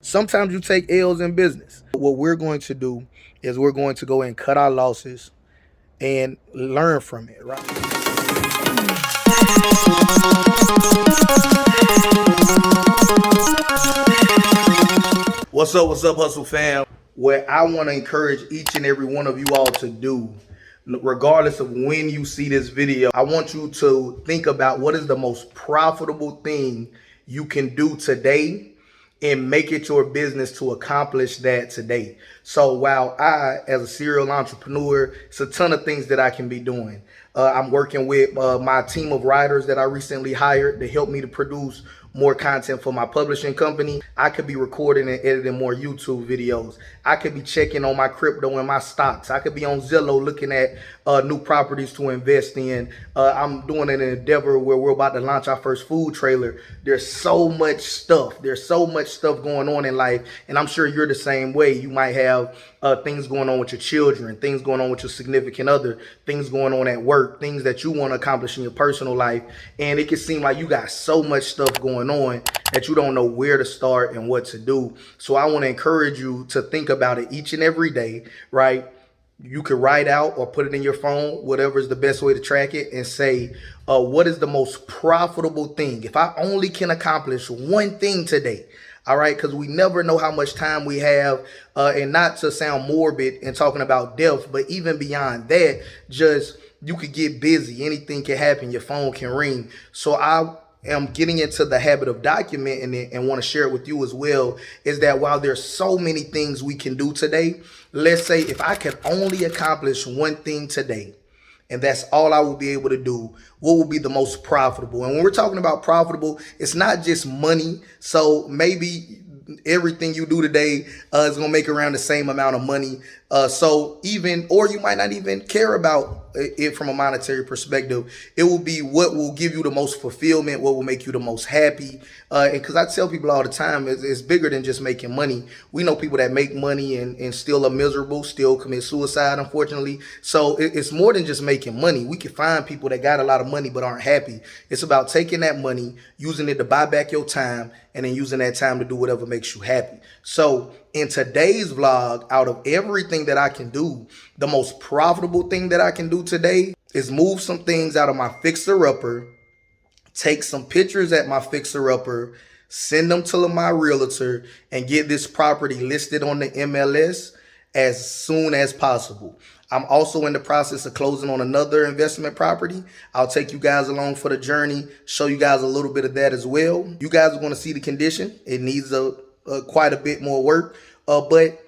Sometimes you take L's in business. What we're going to do is we're going to go and cut our losses and learn from it, right? What's up, Hustle fam? What I want to encourage each and every one of you all to do, regardless of when you see this video, I want you to think about what is the most profitable thing you can do today and make it your business to accomplish that today. So while I, as a serial entrepreneur, it's a ton of things that I can be doing. I'm working with my team of writers that I recently hired to help me to produce more content for my publishing company. I could be recording and editing more YouTube videos. I could be checking on my crypto and my stocks. I could be on Zillow looking at new properties to invest in. I'm doing an endeavor where we're about to launch our first food trailer. There's so much stuff. There's so much stuff going on in life. And I'm sure you're the same way. You might have things going on with your children, things going on with your significant other, things going on at work, things that you want to accomplish in your personal life. And it can seem like you got so much stuff going on that you don't know where to start and what to do. So I want to encourage you to think about it each and every day, right? You could write out or put it in your phone, whatever is the best way to track it, and say, what is the most profitable thing? If I only can accomplish one thing today, all right, because we never know how much time we have, and not to sound morbid and talking about death, but even beyond that, just you could get busy. Anything can happen. Your phone can ring. So I am getting into the habit of documenting it and want to share it with you as well, is that while there's so many things we can do today, let's say if I could only accomplish one thing today, and that's all I will be able to do, what will be the most profitable? And when we're talking about profitable, it's not just money. So maybe everything you do today is going to make around the same amount of money. Or you might not even care about it from a monetary perspective. It will be what will give you the most fulfillment, what will make you the most happy. And because I tell people all the time, it's bigger than just making money. We know people that make money and still are miserable, still commit suicide, unfortunately. So it's more than just making money. We can find people that got a lot of money but aren't happy. It's about taking that money, using it to buy back your time, and then using that time to do whatever makes you happy. So in today's vlog, out of everything that I can do, the most profitable thing that I can do today is move some things out of my fixer-upper, take some pictures at my fixer-upper, send them to my realtor, and get this property listed on the MLS as soon as possible. I'm also in the process of closing on another investment property. I'll take you guys along for the journey, show you guys a little bit of that as well. You guys are going to see the condition. It needs quite a bit more work. But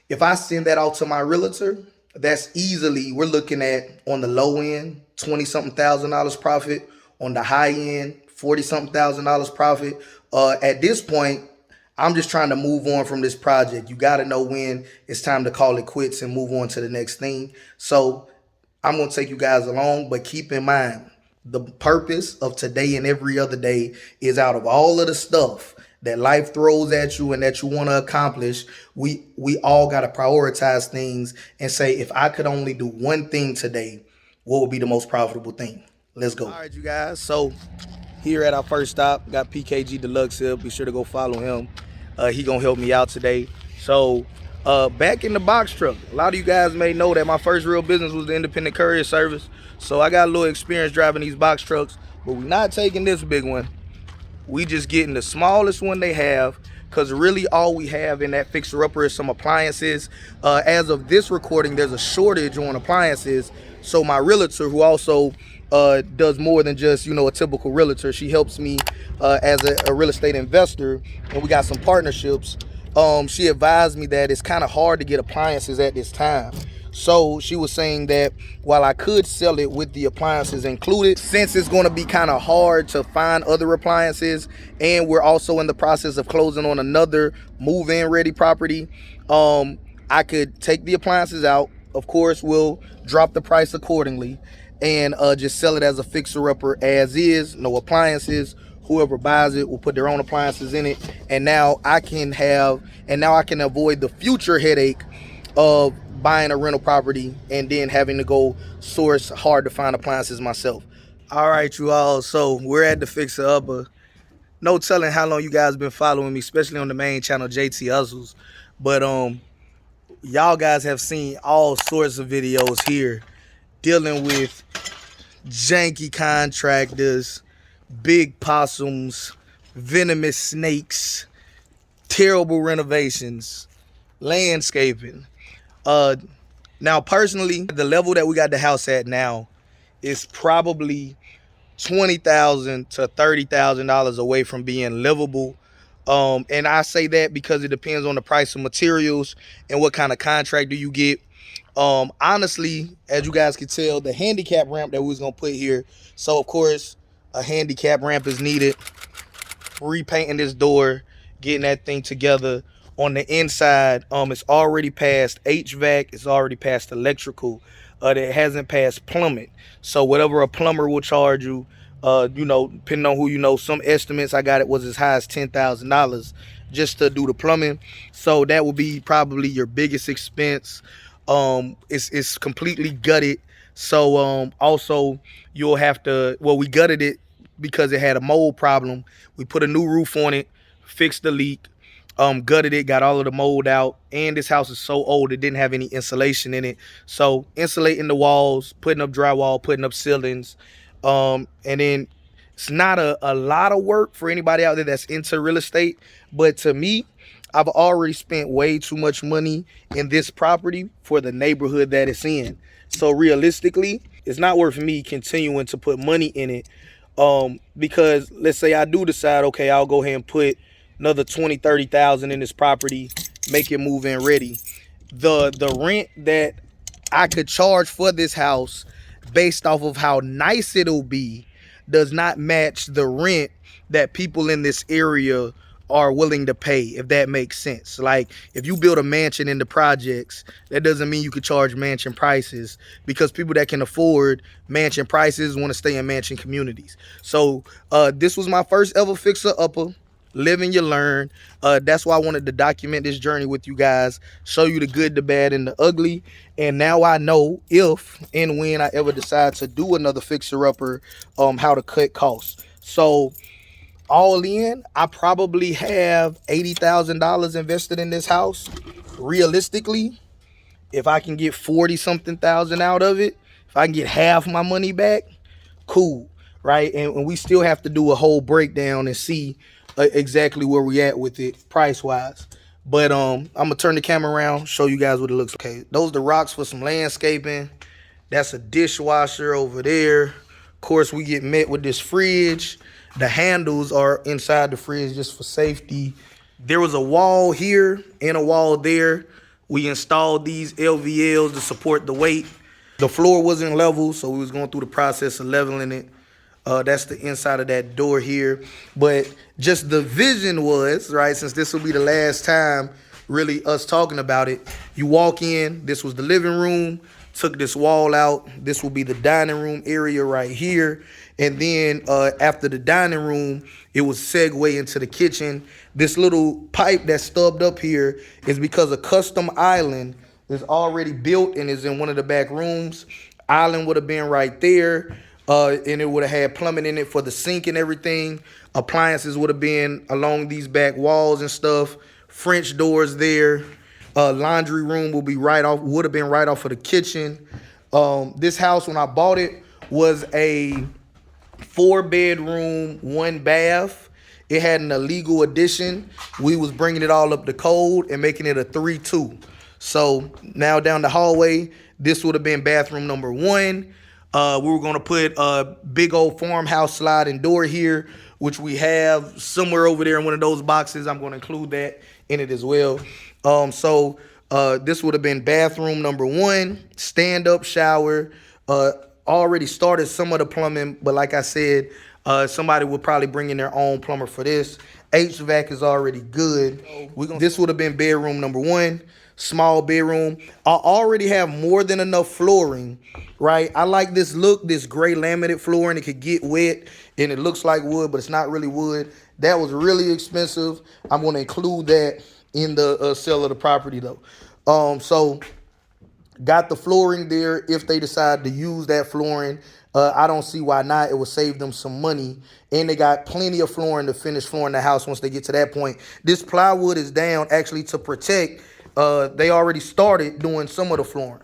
if I send that out to my realtor, that's easily, we're looking at on the low end, $20-something thousand profit. On the high end, $40-something thousand profit. At this point, I'm just trying to move on from this project. You got to know when it's time to call it quits and move on to the next thing. So I'm going to take you guys along, but keep in mind, the purpose of today and every other day is out of all of the stuff that life throws at you and that you want to accomplish, we all got to prioritize things and say, if I could only do one thing today, what would be the most profitable thing? Let's go. All right, you guys. So here at our first stop, got PKG Deluxe here. Be sure to go follow him. He gonna help me out today. So back in the box truck, a lot of you guys may know that my first real business was the independent courier service. So I got a little experience driving these box trucks, but we're not taking this big one. We just getting the smallest one they have, because really all we have in that fixer-upper is some appliances. As of this recording, there's a shortage on appliances. So my realtor, who also does more than just, a typical realtor, she helps me as a real estate investor, and we got some partnerships. She advised me that it's kind of hard to get appliances at this time. So she was saying that while I could sell it with the appliances included, since it's going to be kind of hard to find other appliances, and we're also in the process of closing on another move-in ready property, I could take the appliances out. Of course, we'll drop the price accordingly and just sell it as a fixer-upper as is, no appliances. Whoever buys it will put their own appliances in it, and now I can avoid the future headache of buying a rental property and then having to go source hard to find appliances myself. All right, you all. So we're at the fixer-upper. No telling how long you guys been following me, especially on the main channel, JT Hustles. But y'all guys have seen all sorts of videos here dealing with janky contractors, big possums, venomous snakes, terrible renovations, landscaping. Uh Now personally, the level that we got the house at now is probably $20,000 to $30,000 away from being livable. And I say that because it depends on the price of materials and what kind of contractor you get. Honestly, as you guys can tell, the handicap ramp that we was gonna put here. So of course, a handicap ramp is needed. Repainting this door, getting that thing together. On the inside, it's already past HVAC, it's already past electrical. It hasn't passed plumbing. So whatever a plumber will charge you, depending on who you know, some estimates I got it was as high as $10,000 just to do the plumbing. So that will be probably your biggest expense. It's completely gutted. So also you'll have to, well, we gutted it because it had a mold problem. We put a new roof on it, fixed the leak, gutted it, got all of the mold out. And this house is so old, it didn't have any insulation in it. So insulating the walls, putting up drywall, putting up ceilings. And then it's not a lot of work for anybody out there that's into real estate. But to me, I've already spent way too much money in this property for the neighborhood that it's in. So realistically, it's not worth me continuing to put money in it. Because let's say I do decide, okay, I'll go ahead and put another 20-30,000 in this property, make it move in ready. The rent that I could charge for this house based off of how nice it'll be does not match the rent that people in this area are willing to pay, if that makes sense. Like, if you build a mansion in the projects, that doesn't mean you could charge mansion prices, because people that can afford mansion prices want to stay in mansion communities. So this was my first ever fixer upper. Live and you learn. That's why I wanted to document this journey with you guys, show you the good, the bad, and the ugly. And now I know if and when I ever decide to do another fixer upper, how to cut costs. So all in, I probably have $80,000 invested in this house. Realistically, if I can get 40 something thousand out of it, if I can get half my money back, cool, right? And we still have to do a whole breakdown and see exactly where we at with it price wise. But I'm gonna turn the camera around, show you guys what it looks like. Okay, those are the rocks for some landscaping. That's a dishwasher over there. Of course, we get met with this fridge. The handles are inside the fridge just for safety. There was a wall here and a wall there. We installed these LVLs to support the weight. The floor wasn't level, so we was going through the process of leveling it. That's the inside of that door here. But just the vision was, right, since this will be the last time really us talking about it, you walk in, this was the living room, took this wall out. This will be the dining room area right here. And then after the dining room, it was segue into the kitchen. This little pipe that's stubbed up here is because a custom island is already built and is in one of the back rooms. Island would have been right there. And it would have had plumbing in it for the sink and everything. Appliances would have been along these back walls and stuff. French doors there. Laundry room would have been right off of the kitchen. This house, when I bought it, was a 4-bedroom, 1 bath. It had an illegal addition. We was bringing it all up to code and making it a 3-2. So now down the hallway, this would have been bathroom number 1. We were going to put a big old farmhouse sliding door here, which we have somewhere over there in one of those boxes. I'm going to include that in it as well. So this would have been bathroom number 1, stand-up shower. Already started some of the plumbing, but like I said, somebody would probably bring in their own plumber for this. HVAC is already good. This would have been bedroom number 1, small bedroom. I already have more than enough flooring, right? I like this look, this gray laminate flooring. It could get wet and it looks like wood, but it's not really wood. That was really expensive. I'm going to include that in the sale of the property though. So got the flooring there if they decide to use that flooring. I don't see why not. It will save them some money. And they got plenty of flooring to finish flooring the house once they get to that point. This plywood is down actually to protect. They already started doing some of the flooring.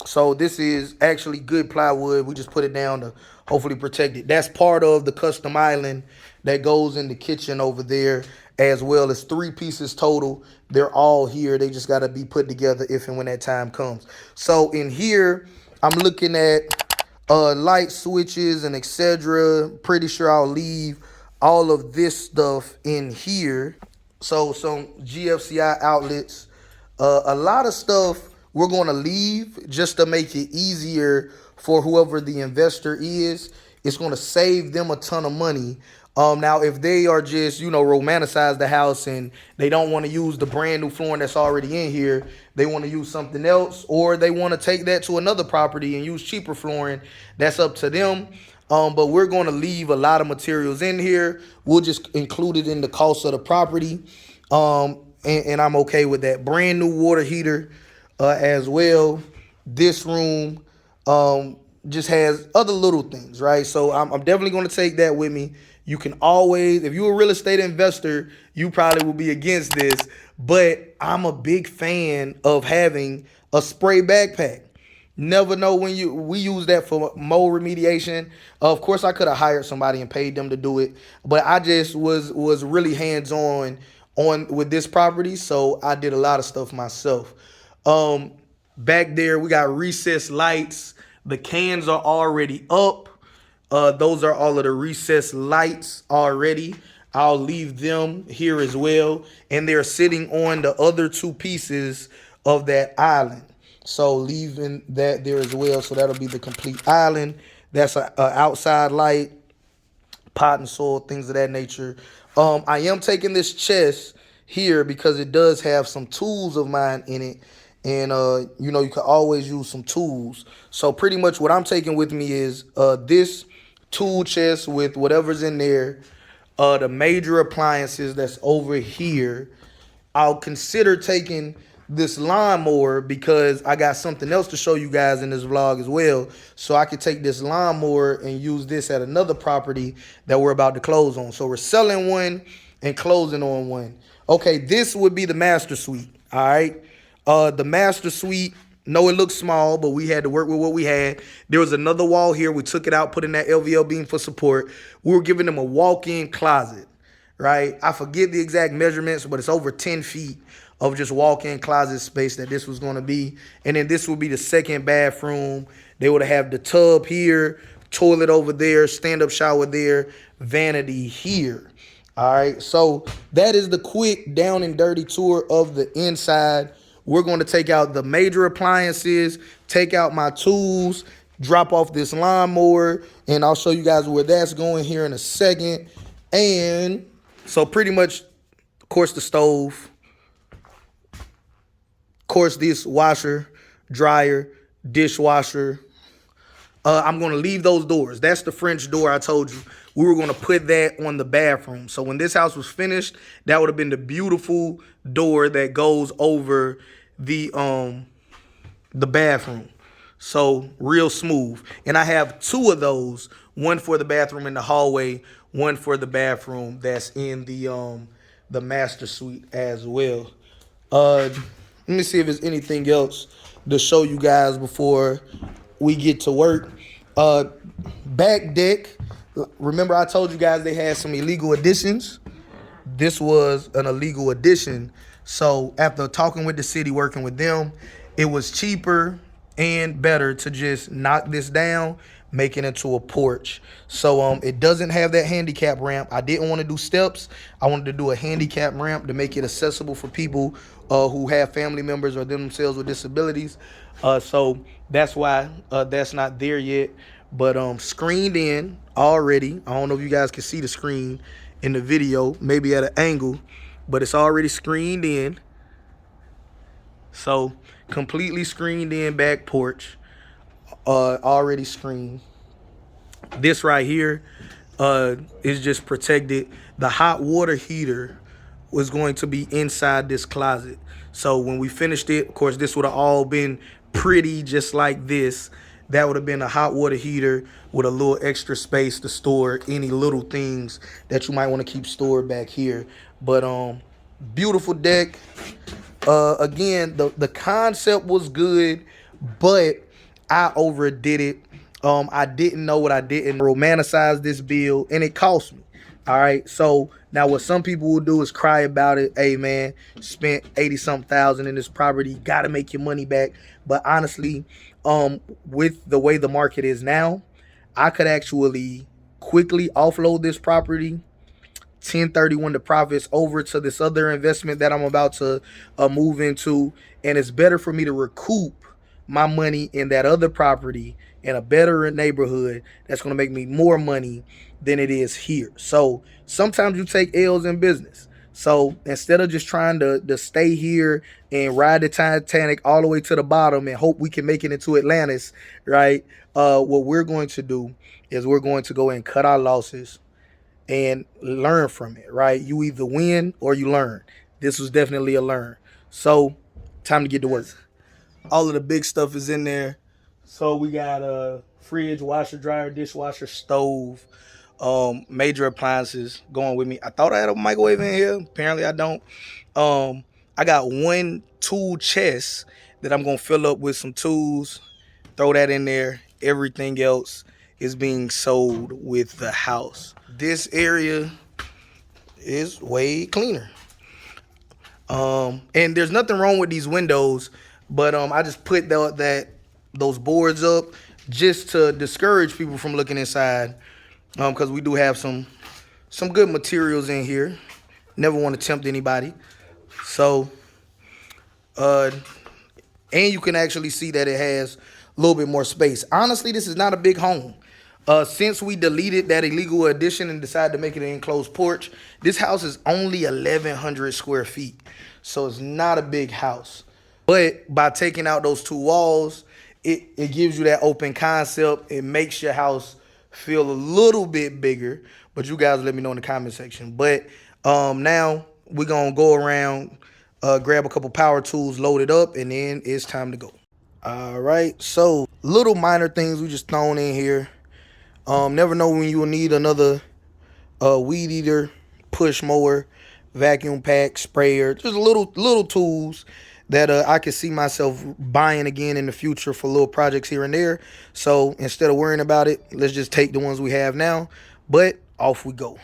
So this is actually good plywood. We just put it down to hopefully protect it. That's part of the custom island that goes in the kitchen over there, as well as 3 pieces total. They're all here. They just got to be put together if and when that time comes. So in here, I'm looking at light switches and etc. Pretty sure I'll leave all of this stuff in here. So some GFCI outlets, a lot of stuff we're going to leave just to make it easier for whoever the investor is. It's going to save them a ton of money. Now, if they are just, romanticize the house and they don't want to use the brand new flooring that's already in here, they want to use something else, or they want to take that to another property and use cheaper flooring, that's up to them. But we're going to leave a lot of materials in here. We'll just include it in the cost of the property. And I'm okay with that. Brand new water heater as well. This room just has other little things, right? So I'm definitely going to take that with me. You can always, if you're a real estate investor, you probably will be against this, but I'm a big fan of having a spray backpack. Never know when we use that for mold remediation. Of course, I could have hired somebody and paid them to do it, but I just was really hands-on with this property, so I did a lot of stuff myself. Back there, we got recessed lights. The cans are already up. Those are all of the recessed lights already. I'll leave them here as well. And they're sitting on the other 2 pieces of that island. So leaving that there as well. So that'll be the complete island. That's a outside light, pot and soil, things of that nature. I am taking this chest here because it does have some tools of mine in it. And, you can always use some tools. So pretty much what I'm taking with me is this tool chest with whatever's in there, the major appliances that's over here. I'll consider taking this lawnmower because I got something else to show you guys in this vlog as well. So I could take this lawnmower and use this at another property that we're about to close on. So we're selling one and closing on one. Okay, this would be the master suite, all right? The master suite, no, it looks small, but we had to work with what we had. There was another wall here. We took it out, put in that LVL beam for support. We were giving them a walk-in closet, right? I forget the exact measurements, but it's over 10 feet of just walk-in closet space that this was going to be. And then this would be the second bathroom. They would have the tub here, toilet over there, stand-up shower there, vanity here. All right, so that is the quick down and dirty tour of the inside. We're going to take out the major appliances, take out my tools, drop off this lawnmower, and I'll show you guys where that's going here in a second. And so pretty much, of course, the stove, of course, this washer, dryer, dishwasher. I'm going to leave those doors. That's the French door I told you. We were going to put that on the bathroom. So when this house was finished, that would have been the beautiful door that goes over the bathroom. So real smooth. And I have 2 of those, one for the bathroom in the hallway, one for the bathroom that's in the master suite as well. Let me see if there's anything else to show you guys before we get to work. Back deck. Remember I told you guys they had some illegal additions? This was an illegal addition. So after talking with the city, working with them, it was cheaper and better to just knock this down, make it into a porch. So it doesn't have that handicap ramp. I didn't want to do steps. I wanted to do a handicap ramp to make it accessible for people who have family members or themselves with disabilities. So that's why that's not there yet. But screened in already. I don't know if you guys can see the screen in the video, maybe at an angle, but it's already screened in. So completely screened in back porch, already screened. This right here is just protected. The hot water heater was going to be inside this closet. So when we finished it, of course, this would have all been pretty just like this. That would have been a hot water heater with a little extra space to store any little things that you might want to keep stored back here. But beautiful deck. Again, the concept was good, but I overdid it. I didn't know what I didn't romanticize this build, and it cost me. All right. So now what some people will do is cry about it. Hey man, spent 80 something thousand in this property, gotta make your money back. But honestly, with the way the market is now, I could actually quickly offload this property, 1031 the profits over to this other investment that I'm about to move into, and it's better for me to recoup my money in that other property in a better neighborhood that's going to make me more money than it is here. So sometimes you take L's in business. So instead of just trying to stay here and ride the Titanic all the way to the bottom and hope we can make it into Atlantis, right? What we're going to do is we're going to go and cut our losses and learn from it, right? You either win or you learn. This was definitely a learn. So time to get to work. All of the big stuff is in there. So we got a fridge, washer, dryer, dishwasher, stove, major appliances going with me. I thought I had a microwave in here. Apparently I don't. I got one tool chest that I'm gonna fill up with some tools, throw that in there. Everything else is being sold with the house. This area is way cleaner. And there's nothing wrong with these windows, but I just put those boards up just to discourage people from looking inside, because we do have some good materials in here. Never want to tempt anybody. So and you can actually see that it has a little bit more space. Honestly, this is not a big home. Since we deleted that illegal addition and decided to make it an enclosed porch, this house is only 1,100 square feet. So it's not a big house. But by taking out those two walls, it gives you that open concept. It makes your house feel a little bit bigger. But you guys let me know in the comment section. But now we're going to go around, grab a couple power tools, load it up, and then it's time to go. All right. So little minor things we just thrown in here. Never know when you will need another weed eater, push mower, vacuum pack, sprayer, just little tools that I can see myself buying again in the future for little projects here and there. So instead of worrying about it, let's just take the ones we have now. But off we go.